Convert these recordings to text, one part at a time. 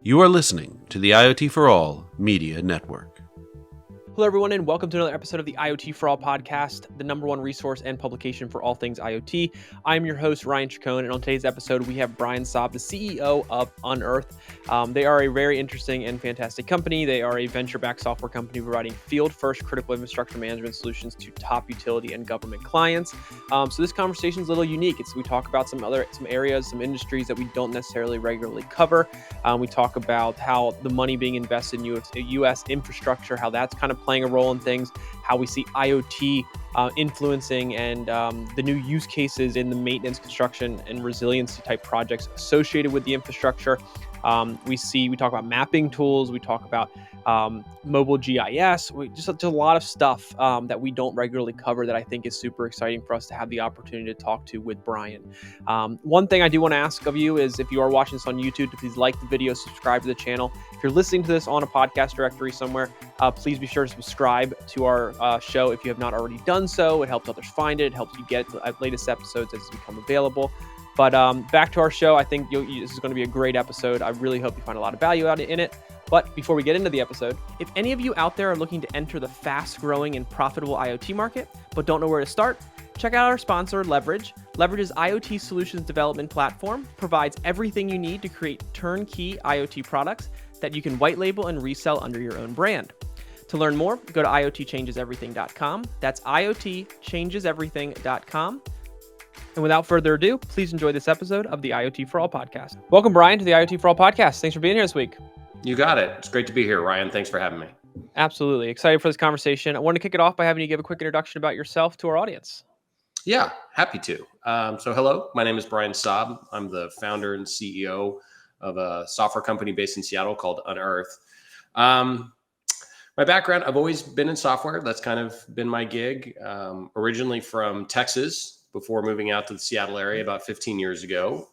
You are listening to the IoT For All Media Network. Hello, everyone, and welcome to another episode of the IoT For All Podcast, the number one resource and publication for all things IoT. I'm your host, Ryan Chacon, and on today's episode, we have Brian Saab, the CEO of Unearth. They are a very interesting and fantastic company. They are a venture-backed software company providing field-first critical infrastructure management solutions to top utility and government clients. So this conversation is a little unique. We talk about some areas, some industries that we don't necessarily regularly cover. We talk about how the money being invested in U.S. infrastructure, how that's kind of playing a role in things, how we see IoT influencing and the new use cases in the maintenance, construction, and resiliency type projects associated with the infrastructure. We talk about mapping tools, we talk about mobile GIS, just a lot of stuff that we don't regularly cover that I think is super exciting for us to have the opportunity to talk to with Brian. One thing I do want to ask of you is if you are watching this on YouTube, to please like the video, subscribe to the channel. If you're listening to this on a podcast directory somewhere, please be sure to subscribe to our show if you have not already done so. It helps others find it. It helps you get the latest episodes as they become available. But back to our show, I think this is going to be a great episode. I really hope you find a lot of value in it. But before we get into the episode, if any of you out there are looking to enter the fast-growing and profitable IoT market, but don't know where to start, check out our sponsor, Leverage. Leverage's IoT solutions development platform provides everything you need to create turnkey IoT products that you can white label and resell under your own brand. To learn more, go to iotchangeseverything.com. That's iotchangeseverything.com. And without further ado, please enjoy this episode of the IoT For All Podcast. Welcome, Brian, to the IoT For All Podcast. Thanks for being here this week. You got it. It's great to be here, Ryan. Thanks for having me. Absolutely. Excited for this conversation. I want to kick it off by having you give a quick introduction about yourself to our audience. Yeah, happy to. So hello, my name is Brian Saab. I'm the founder and CEO of a software company based in Seattle called Unearth. My background, I've always been in software. That's kind of been my gig. Originally from Texas before moving out to the Seattle area about 15 years ago,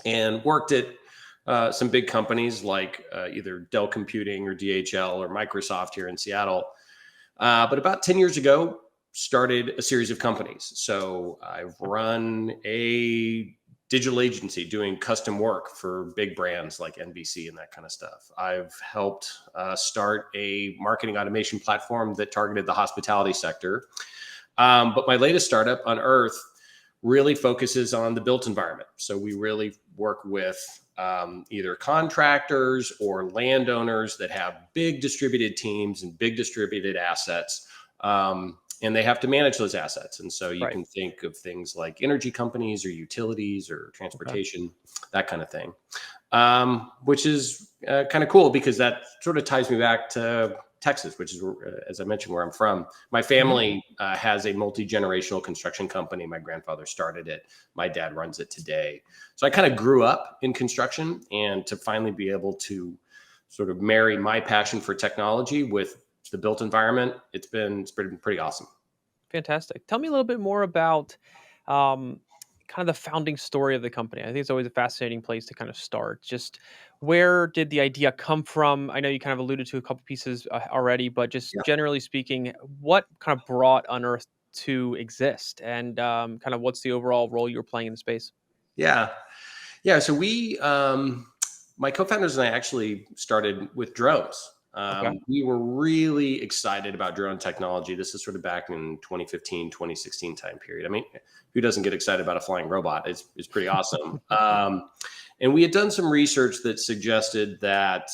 and worked at some big companies like either Dell Computing or DHL or Microsoft here in Seattle. But about 10 years ago, started a series of companies. So I've run a digital agency doing custom work for big brands like NBC and that kind of stuff. I've helped start a marketing automation platform that targeted the hospitality sector. But my latest startup, Unearth, really focuses on the built environment. So we really work with either contractors or landowners that have big distributed teams and big distributed assets, and they have to manage those assets. And so you can think of things like energy companies or utilities or transportation, that kind of thing, which is kind of cool because that sort of ties me back to Texas, which is, as I mentioned, where I'm from. My family has a multi-generational construction company. My grandfather started it. My dad runs it today. So I kind of grew up in construction, and to finally be able to sort of marry my passion for technology with the built environment, it's been pretty awesome. Fantastic. Tell me a little bit more about kind of the founding story of the company. I think it's always a fascinating place to kind of start. Just where did the idea come from? I know you kind of alluded to a couple pieces already, but just generally speaking, what kind of brought Unearth to exist, and kind of what's the overall role you were playing in the space? Yeah. So we, my co-founders and I actually started with drones. We were really excited about drone technology. This is sort of back in 2015, 2016 time period. I mean, who doesn't get excited about a flying robot? It's pretty awesome. And we had done some research that suggested that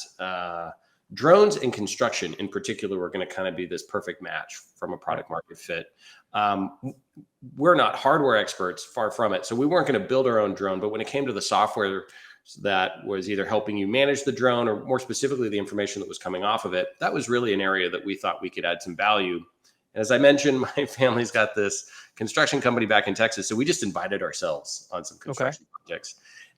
drones and construction in particular were going to kind of be this perfect match from a product market fit. We're not hardware experts, far from it. So we weren't going to build our own drone. But when it came to the software that was either helping you manage the drone or more specifically the information that was coming off of it, that was really an area that we thought we could add some value. And as I mentioned, my family's got this construction company back in Texas. So we just invited ourselves on some construction projects.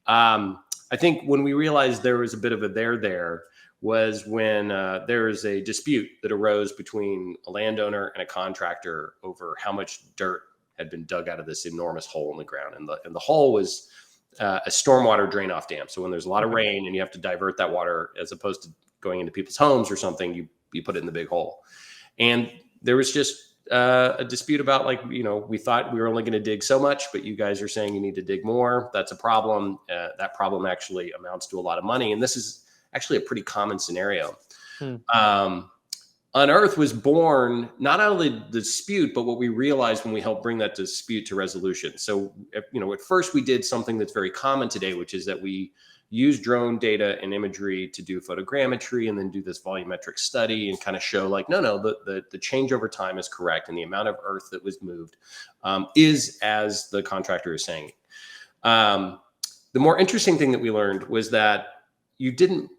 I think when we realized there was a bit of a there was when there was a dispute that arose between a landowner and a contractor over how much dirt had been dug out of this enormous hole in the ground. And the hole was a stormwater drain off dam. So when there's a lot of rain and you have to divert that water, as opposed to going into people's homes or something, you put it in the big hole. And there was just a dispute about like, we thought we were only going to dig so much, but you guys are saying you need to dig more. That's a problem. That problem actually amounts to a lot of money. And this is actually a pretty common scenario. Unearth was born not out of the dispute, but what we realized when we helped bring that dispute to resolution. So, at first we did something that's very common today, which is that we use drone data and imagery to do photogrammetry and then do this volumetric study and kind of show like, no, the change over time is correct. And the amount of earth that was moved is as the contractor is saying. The more interesting thing that we learned was that you didn't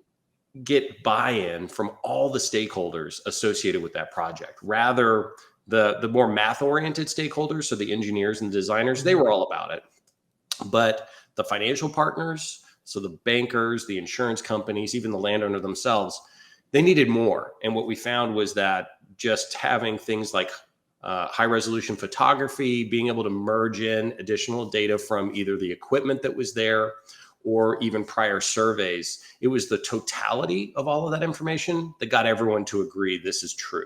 get buy-in from all the stakeholders associated with that project. Rather, the more math-oriented stakeholders, so the engineers and the designers, they were all about it. But the financial partners, so the bankers, the insurance companies, even the landowner themselves, they needed more. And what we found was that just having things like high resolution photography, being able to merge in additional data from either the equipment that was there or even prior surveys, it was the totality of all of that information that got everyone to agree this is true.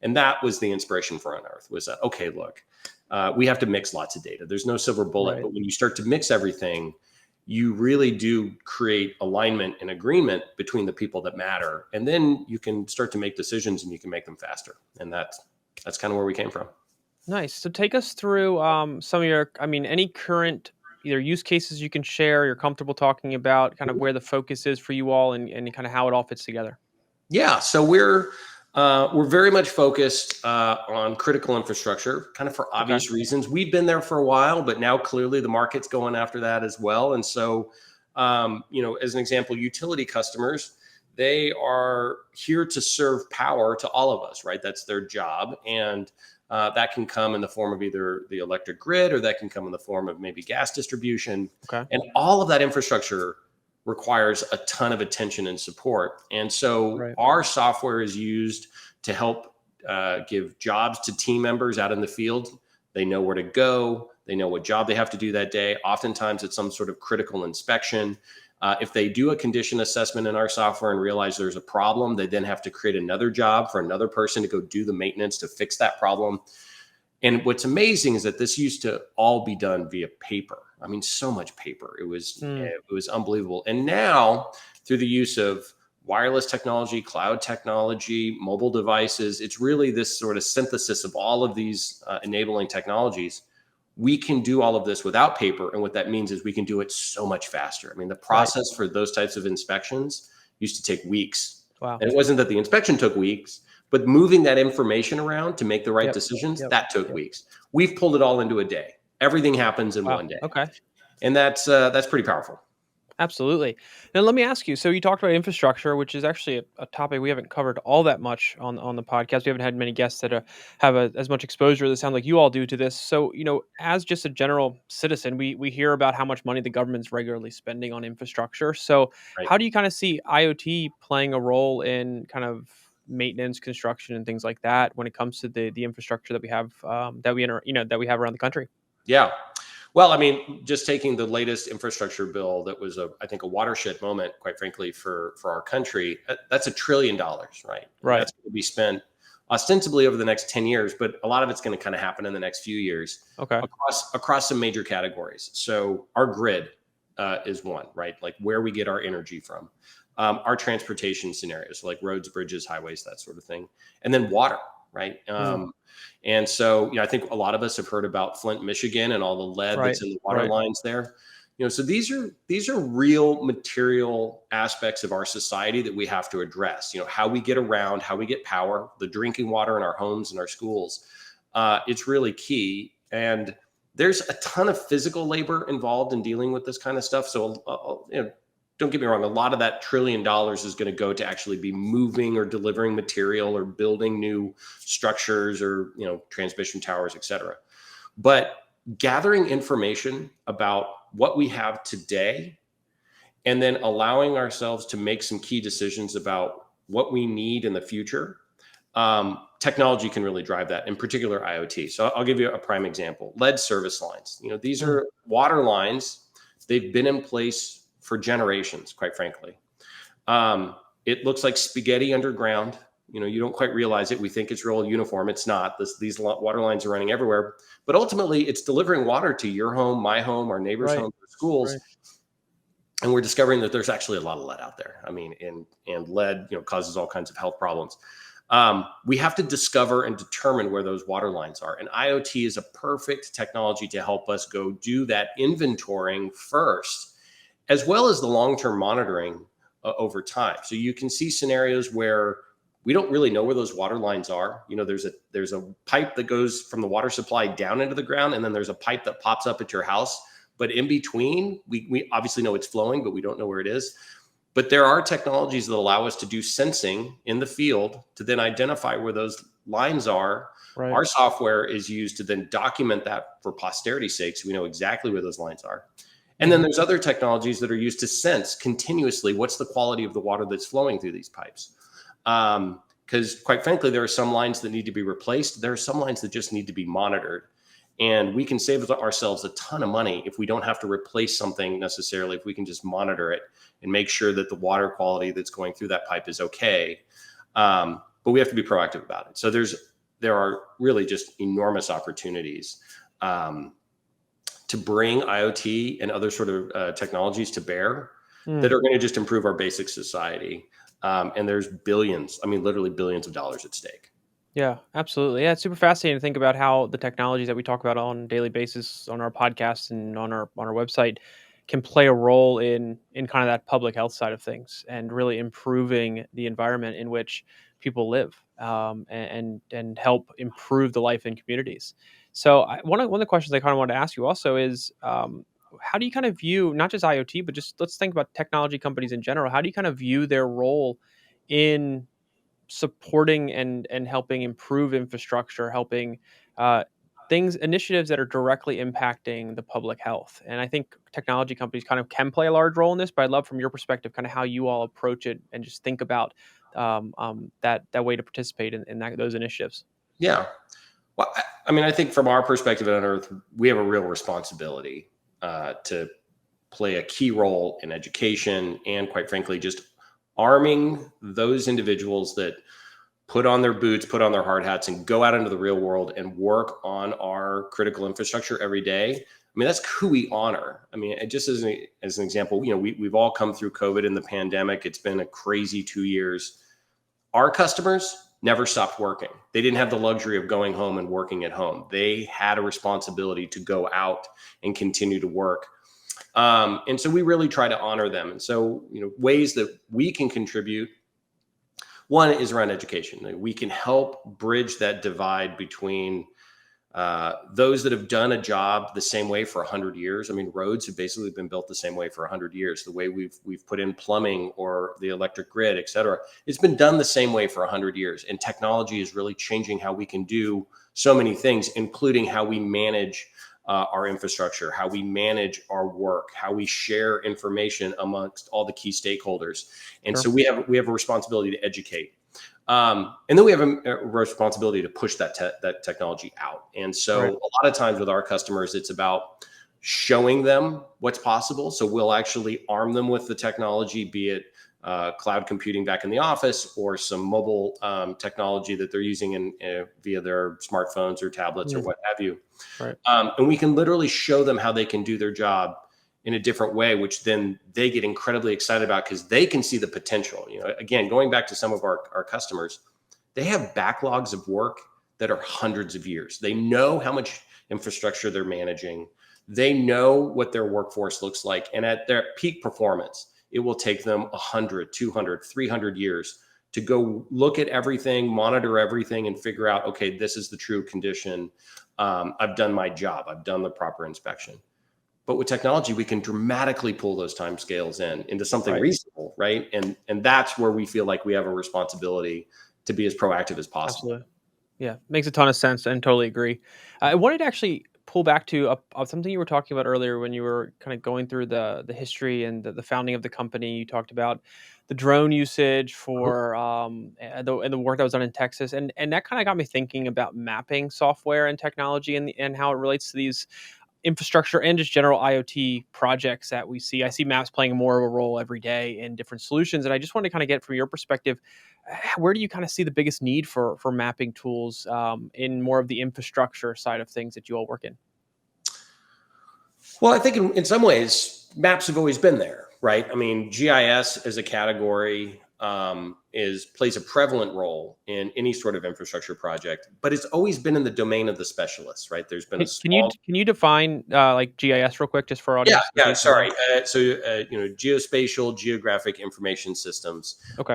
And that was the inspiration for Unearth, was that, okay, look, we have to mix lots of data. There's no silver bullet, right. But when you start to mix everything, you really do create alignment and agreement between the people that matter. And then you can start to make decisions and you can make them faster. And that's kind of where we came from. Nice. So take us through some of your, any current either use cases you can share, you're comfortable talking about, kind of where the focus is for you all and kind of how it all fits together. Yeah. So we're very much focused on critical infrastructure, kind of for obvious reasons. We've been there for a while, but now clearly the market's going after that as well. And so, as an example, utility customers, they are here to serve power to all of us, right? That's their job. And that can come in the form of either the electric grid, or that can come in the form of maybe gas distribution. And all of that infrastructure requires a ton of attention and support. And so our software is used to help give jobs to team members out in the field. They know where to go. They know what job they have to do that day. Oftentimes it's some sort of critical inspection. If they do a condition assessment in our software and realize there's a problem, they then have to create another job for another person to go do the maintenance to fix that problem. And what's amazing is that this used to all be done via paper. I mean, so much paper. It was unbelievable. And now, through the use of wireless technology, cloud technology, mobile devices, it's really this sort of synthesis of all of these enabling technologies. We can do all of this without paper. And what that means is we can do it so much faster. I mean, the process for those types of inspections used to take weeks. Wow. And it wasn't that the inspection took weeks, but moving that information around to make the right decisions, that took weeks. We've pulled it all into a day. Everything happens in one day. Okay. And that's pretty powerful. Absolutely. Now, let me ask you. So you talked about infrastructure, which is actually a topic we haven't covered all that much on the podcast. We haven't had many guests that have as much exposure that sound like you all do to this. So, as just a general citizen, we hear about how much money the government's regularly spending on infrastructure. So how do you kind of see IoT playing a role in kind of maintenance, construction, and things like that when it comes to the infrastructure that we have that we have around the country? Yeah. Well, I mean, just taking the latest infrastructure bill that was, I think, a watershed moment, quite frankly, for our country. That's $1 trillion, right? Right. That's going to be spent ostensibly over the next 10 years, but a lot of it's going to kind of happen in the next few years. Okay. Across some major categories. So our grid is one, right? Like where we get our energy from. Our transportation scenarios, like roads, bridges, highways, that sort of thing. And then water, right? And so, I think a lot of us have heard about Flint, Michigan, and all the lead that's in the water lines there. So these are real material aspects of our society that we have to address. How we get around, how we get power, the drinking water in our homes and our schools. It's really key. And there's a ton of physical labor involved in dealing with this kind of stuff. So, don't get me wrong, a lot of that $1 trillion is going to go to actually be moving or delivering material or building new structures or, transmission towers, et cetera. But gathering information about what we have today and then allowing ourselves to make some key decisions about what we need in the future, technology can really drive that, in particular IoT. So I'll give you a prime example. Lead service lines. These are water lines. They've been in place for generations, quite frankly. It looks like spaghetti underground. You don't quite realize it. We think it's real uniform. It's not. These water lines are running everywhere, but ultimately it's delivering water to your home, my home, our neighbors' Right. homes, our schools. Right. And we're discovering that there's actually a lot of lead out there. I mean, and lead, causes all kinds of health problems. We have to discover and determine where those water lines are. And IoT is a perfect technology to help us go do that inventorying first, as well as the long-term monitoring over time. So you can see scenarios where we don't really know where those water lines are. There's a pipe that goes from the water supply down into the ground, and then there's a pipe that pops up at your house. But in between, we obviously know it's flowing, but we don't know where it is. But there are technologies that allow us to do sensing in the field to then identify where those lines are. Right. Our software is used to then document that for posterity's sake, so we know exactly where those lines are. And then there's other technologies that are used to sense continuously what's the quality of the water that's flowing through these pipes. Because quite frankly, there are some lines that need to be replaced. There are some lines that just need to be monitored. And we can save ourselves a ton of money if we don't have to replace something necessarily, if we can just monitor it and make sure that the water quality that's going through that pipe is okay. But we have to be proactive about it. So there are really just enormous opportunities to bring IoT and other sort of technologies to bear that are going to just improve our basic society. And there's literally billions of dollars at stake. Yeah, absolutely. Yeah, it's super fascinating to think about how the technologies that we talk about on a daily basis on our podcast and on our website can play a role in kind of that public health side of things and really improving the environment in which people live, and help improve the life in communities. So one of the questions I kind of wanted to ask you also is, how do you kind of view not just IoT, but just let's think about technology companies in general? How do you kind of view their role in supporting and helping improve infrastructure, helping initiatives that are directly impacting the public health? And I think technology companies kind of can play a large role in this, but I'd love from your perspective kind of how you all approach it and just think about that way to participate in those initiatives. Yeah. Well, I think from our perspective at Unearth, we have a real responsibility to play a key role in education and, quite frankly, just arming those individuals that put on their boots, put on their hard hats, and go out into the real world and work on our critical infrastructure every day. That's who we honor. Just as an example, we've all come through COVID and the pandemic. It's been a crazy 2 years. Our customers never stopped working. They didn't have the luxury of going home and working at home. They had a responsibility to go out and continue to work. And so we really try to honor them. And so, ways that we can contribute, one is around education. We can help bridge that divide between those that have done a job the same way for 100 years. Roads have basically been built the same way for 100 years. The way we've put in plumbing or the electric grid, et cetera, it's been done the same way for 100 years. And technology is really changing how we can do so many things, including how we manage our infrastructure, how we manage our work, how we share information amongst all the key stakeholders. And so we have a responsibility to educate. And then we have a responsibility to push that technology out. And so a lot of times with our customers, it's about showing them what's possible. So we'll actually arm them with the technology, be it cloud computing back in the office or some mobile technology that they're using via their smartphones or tablets or what have you. Right. And we can literally show them how they can do their job in a different way, which then they get incredibly excited about because they can see the potential. Again, going back to some of our customers, they have backlogs of work that are hundreds of years. They know how much infrastructure they're managing. They know what their workforce looks like. And at their peak performance, it will take them 100, 200, 300 years to go look at everything, monitor everything, and figure out, okay, this is the true condition. I've done my job. I've done the proper inspection. But with technology, we can dramatically pull those timescales into something reasonable, right? And that's where we feel like we have a responsibility to be as proactive as possible. Absolutely. Yeah, makes a ton of sense and totally agree. I wanted to actually pull back to something you were talking about earlier when you were kind of going through the history and the founding of the company. You talked about the drone usage for and the work that was done in Texas, and that kind of got me thinking about mapping software and technology and how it relates to these infrastructure and just general IoT projects that we see. I see maps playing more of a role every day in different solutions. And I just want to kind of get from your perspective, where do you kind of see the biggest need for mapping tools in more of the infrastructure side of things that you all work in? Well, I think in some ways, maps have always been there, right? I mean, GIS as a category plays a prevalent role in any sort of infrastructure project, but it's always been in the domain of the specialists, right? There's been a small. Can you define like GIS real quick, just for our Yeah, audience? yeah. Sorry. Geospatial, geographic information systems. Okay.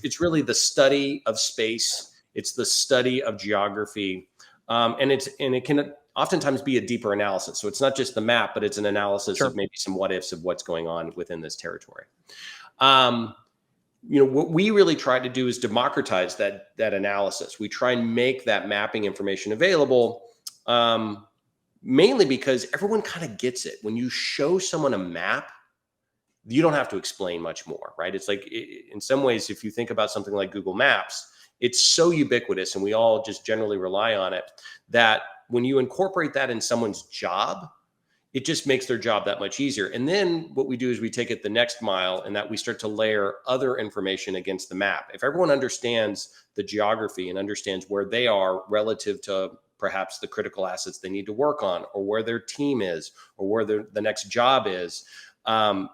It's really the study of space. It's the study of geography, and it can oftentimes be a deeper analysis. So it's not just the map, but it's an analysis Sure. of maybe some what ifs of what's going on within this territory. What we really try to do is democratize that analysis. We try and make that mapping information available, mainly because everyone kind of gets it. When you show someone a map, you don't have to explain much more, right? It's like, in some ways, if you think about something like Google Maps, it's so ubiquitous and we all just generally rely on it, that when you incorporate that in someone's job, it just makes their job that much easier. And then what we do is we take it the next mile, and that we start to layer other information against the map. If everyone understands the geography and understands where they are relative to perhaps the critical assets they need to work on, or where their team is, or where the next job is,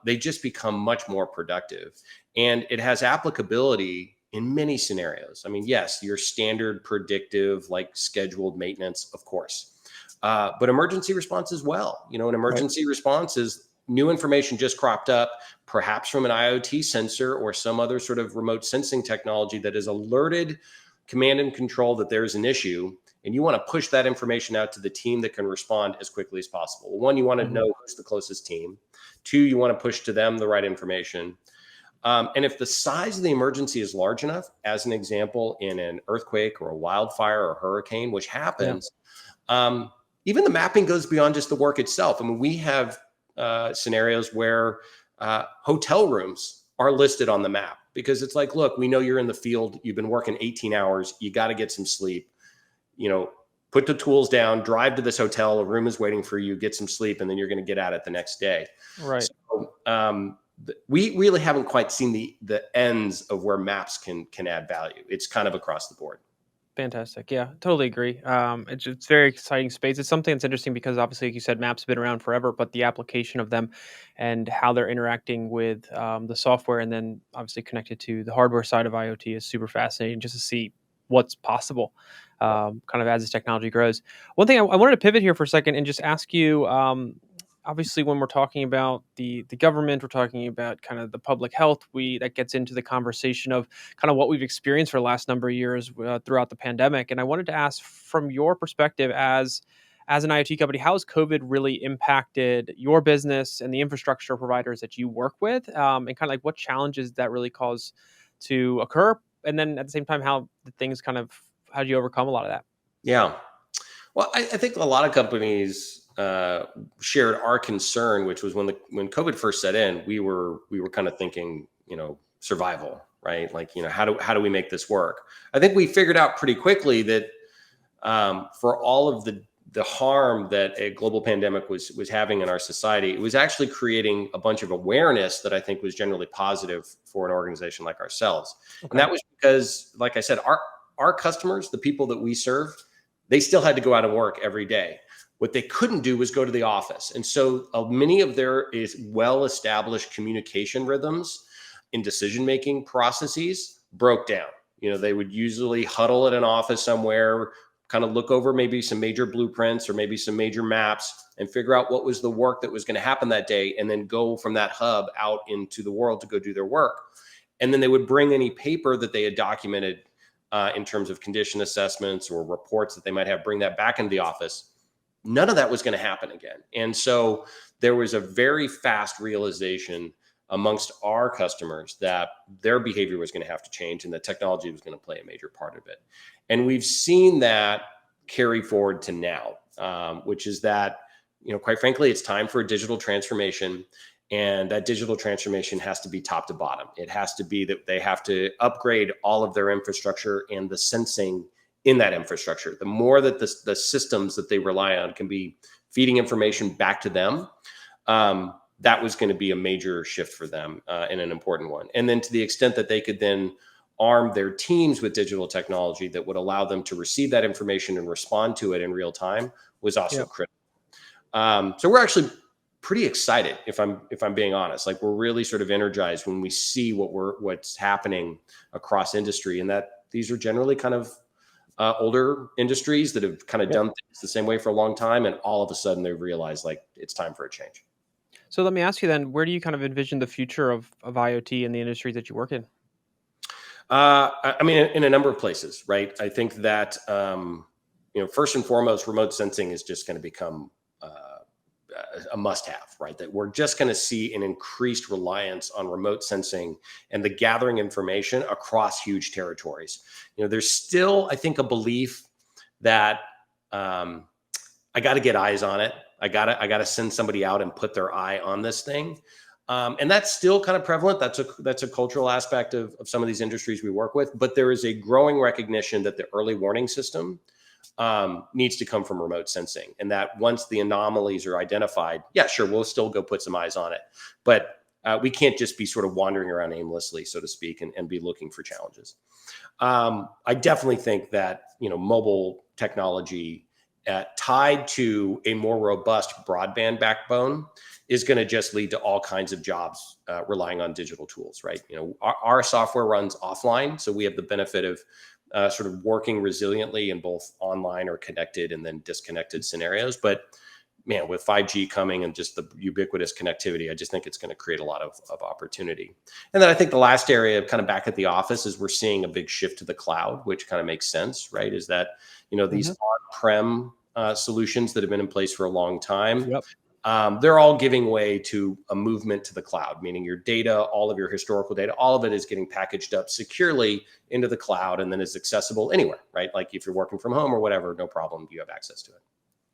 they just become much more productive. And it has applicability in many scenarios. I mean, yes, your standard predictive, like scheduled maintenance, of course. But emergency response as well. An emergency response is new information just cropped up, perhaps from an IoT sensor or some other sort of remote sensing technology that has alerted command and control that there is an issue. And you want to push that information out to the team that can respond as quickly as possible. One, you want to know who's the closest team. Two, you want to push to them the right information. And if the size of the emergency is large enough, as an example, in an earthquake or a wildfire or a hurricane, which happens, even the mapping goes beyond just the work itself. I mean, we have scenarios where hotel rooms are listed on the map, because it's like, look, we know you're in the field. You've been working 18 hours. You got to get some sleep. Put the tools down, drive to this hotel. A room is waiting for you. Get some sleep, and then you're going to get at it the next day. Right. So, we really haven't quite seen the ends of where maps can add value. It's kind of across the board. Fantastic. Yeah, totally agree. It's very exciting space. It's something that's interesting because obviously, like you said, maps have been around forever, but the application of them and how they're interacting with the software, and then obviously connected to the hardware side of IoT, is super fascinating just to see what's possible kind of as this technology grows. One thing I wanted to pivot here for a second and just ask you, obviously, when we're talking about the government, we're talking about kind of the public health. That gets into the conversation of kind of what we've experienced for the last number of years throughout the pandemic. And I wanted to ask, from your perspective as an IoT company, how has COVID really impacted your business and the infrastructure providers that you work with, and kind of like what challenges that really cause to occur, and then at the same time, how do you overcome a lot of that? Yeah. Well, I think a lot of companies shared our concern, which was when COVID first set in, we were kind of thinking, survival, right? Like, how do we make this work? I think we figured out pretty quickly that for all of the harm that a global pandemic was having in our society, it was actually creating a bunch of awareness that I think was generally positive for an organization like ourselves. Okay. And that was because, like I said, our customers, the people that we serve, they still had to go out and work every day. What they couldn't do was go to the office. And so many of their well-established communication rhythms in decision-making processes broke down. They would usually huddle at an office somewhere, kind of look over maybe some major blueprints or maybe some major maps and figure out what was the work that was going to happen that day, and then go from that hub out into the world to go do their work. And then they would bring any paper that they had documented in terms of condition assessments or reports that they might have, bring that back into the office. None of that was going to happen again. And so there was a very fast realization amongst our customers that their behavior was going to have to change, and that technology was going to play a major part of it. And we've seen that carry forward to now, which is that, quite frankly, it's time for a digital transformation. And that digital transformation has to be top to bottom. It has to be that they have to upgrade all of their infrastructure and the sensing in that infrastructure. The more that the systems that they rely on can be feeding information back to them, that was going to be a major shift for them and an important one. And then to the extent that they could then arm their teams with digital technology that would allow them to receive that information and respond to it in real time was also critical. So we're actually pretty excited, if I'm being honest. Like, we're really sort of energized when we see what's happening across industry, and that these are generally kind of older industries that have kind of done things the same way for a long time, and all of a sudden they realize like it's time for a change. So let me ask you then, where do you kind of envision the future of IoT in the industries that you work in? I mean, in a number of places, right? I think that, first and foremost, remote sensing is just going to become a must-have, right? That we're just going to see an increased reliance on remote sensing and the gathering information across huge territories. There's still, I think, a belief that I got to get eyes on it. I got to send somebody out and put their eye on this thing. And that's still kind of prevalent. That's a cultural aspect of some of these industries we work with. But there is a growing recognition that the early warning system needs to come from remote sensing. And that once the anomalies are identified, yeah, sure, we'll still go put some eyes on it. But we can't just be sort of wandering around aimlessly, so to speak, and be looking for challenges. I definitely think that, mobile technology tied to a more robust broadband backbone is going to just lead to all kinds of jobs relying on digital tools, right? Our software runs offline, so we have the benefit of sort of working resiliently in both online or connected and then disconnected scenarios. But man, with 5G coming and just the ubiquitous connectivity, I just think it's going to create a lot of opportunity. And then I think the last area, kind of back at the office, is we're seeing a big shift to the cloud, which kind of makes sense, right? Is that, these on-prem solutions that have been in place for a long time, they're all giving way to a movement to the cloud, meaning your data, all of your historical data, all of it is getting packaged up securely into the cloud and then is accessible anywhere, right? Like if you're working from home or whatever, no problem, you have access to it.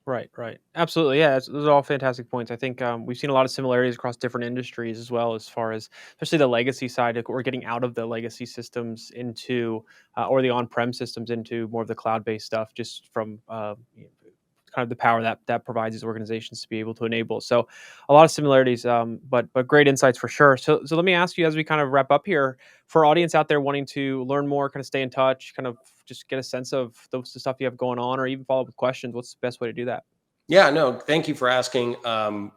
Right. Absolutely. Yeah, those are all fantastic points. I think we've seen a lot of similarities across different industries as well, as far as especially the legacy side. We're getting out of the legacy systems into, or the on-prem systems into more of the cloud-based stuff, just from kind of the power that provides these organizations to be able to enable. So a lot of similarities, but great insights for sure. So let me ask you, as we kind of wrap up here, for our audience out there wanting to learn more, kind of stay in touch, kind of just get a sense of the stuff you have going on, or even follow up with questions, what's the best way to do that? Yeah, no, thank you for asking.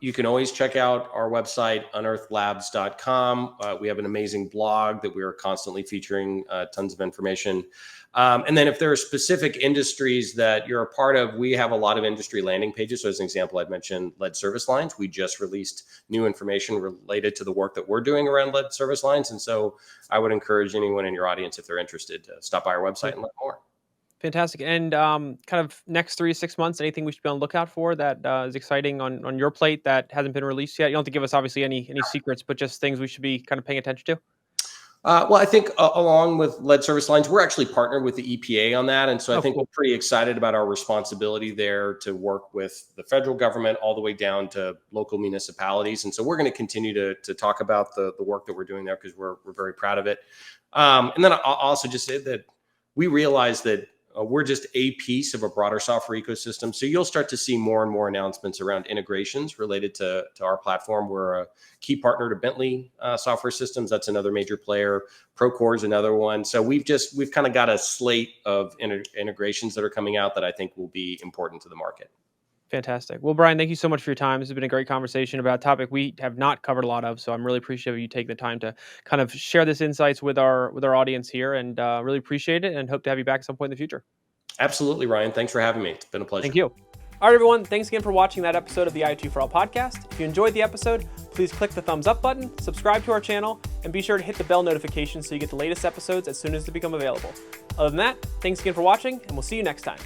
You can always check out our website, unearthlabs.com. We have an amazing blog that we are constantly featuring tons of information. And then if there are specific industries that you're a part of, we have a lot of industry landing pages. So as an example, I'd mentioned lead service lines. We just released new information related to the work that we're doing around lead service lines. And so I would encourage anyone in your audience, if they're interested, to stop by our website and learn more. Fantastic. And kind of next 3 to 6 months, anything we should be on the lookout for that is exciting on your plate that hasn't been released yet? You don't have to give us obviously any secrets, but just things we should be kind of paying attention to. Well, I think along with lead service lines, we're actually partnered with the EPA on that. And so I think we're pretty excited about our responsibility there to work with the federal government all the way down to local municipalities. And so we're going to continue to talk about the work that we're doing there because we're very proud of it. And then I'll also just say that we realize that we're just a piece of a broader software ecosystem. So you'll start to see more and more announcements around integrations related to our platform. We're a key partner to Bentley Software Systems. That's another major player. Procore is another one. So we've kind of got a slate of integrations that are coming out that I think will be important to the market. Fantastic. Well, Brian, thank you so much for your time. This has been a great conversation about a topic we have not covered a lot of. So I'm really appreciative of you taking the time to kind of share this insights with our audience here, and really appreciate it and hope to have you back at some point in the future. Absolutely, Ryan. Thanks for having me. It's been a pleasure. Thank you. All right, everyone. Thanks again for watching that episode of the IoT For All podcast. If you enjoyed the episode, please click the thumbs up button, subscribe to our channel, and be sure to hit the bell notification so you get the latest episodes as soon as they become available. Other than that, thanks again for watching, and we'll see you next time.